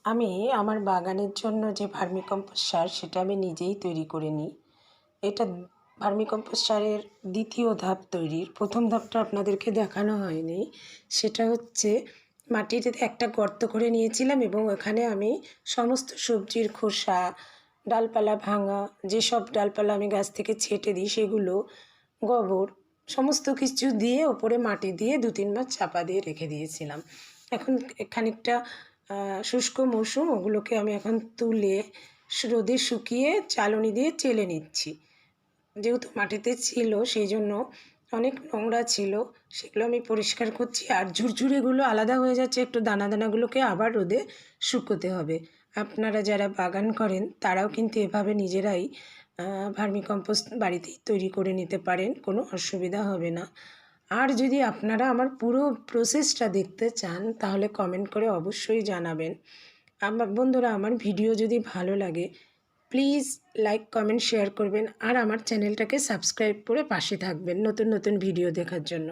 আমি আমার বাগানের জন্য যে ভার্মিকম্পোস্ট সার সেটা আমি নিজেই তৈরি করে নিই। এটা ভার্মিকম্পোস্ট সারের দ্বিতীয় ধাপ তৈরির। প্রথম ধাপটা আপনাদেরকে দেখানো হয়নি। সেটা হচ্ছে মাটিতে একটা গর্ত করে নিয়েছিলাম এবং ওখানে আমি সমস্ত সবজির খোসা, ডালপালা ভাঙা, যেসব ডালপালা আমি গাছ থেকে ছেঁটে দিই সেগুলো, গোবর সমস্ত কিছু দিয়ে ওপরে মাটি দিয়ে ২-৩ মাস চাপা দিয়ে রেখে দিয়েছিলাম। এখন খানিকটা শুষ্ক মৌসুম, ওগুলোকে আমি এখন তুলে রোদে শুকিয়ে চালনি দিয়ে চেলে নিচ্ছি। যেহেতু মাটিতে ছিল সেই জন্য অনেক নোংরা ছিল, সেগুলো আমি পরিষ্কার করছি। আর ঝুরঝুরেগুলো আলাদা হয়ে যাচ্ছে, একটু দানা দানাগুলোকে আবার রোদে শুকোতে হবে। আপনারা যারা বাগান করেন তারাও কিন্তু এভাবে নিজেরাই ভার্মিকম্পোস্ট বাড়িতেই তৈরি করে নিতে পারেন, কোনো অসুবিধা হবে না। আর যদি আপনারা আমার পুরো প্রসেসটা দেখতে চান তাহলে কমেন্ট করে অবশ্যই জানাবেন। আমার বন্ধুরা, আমার ভিডিও যদি ভালো লাগে প্লিজ লাইক, কমেন্ট, শেয়ার করবেন আর আমার চ্যানেলটাকে সাবস্ক্রাইব করে পাশে থাকবেন নতুন নতুন ভিডিও দেখার জন্য।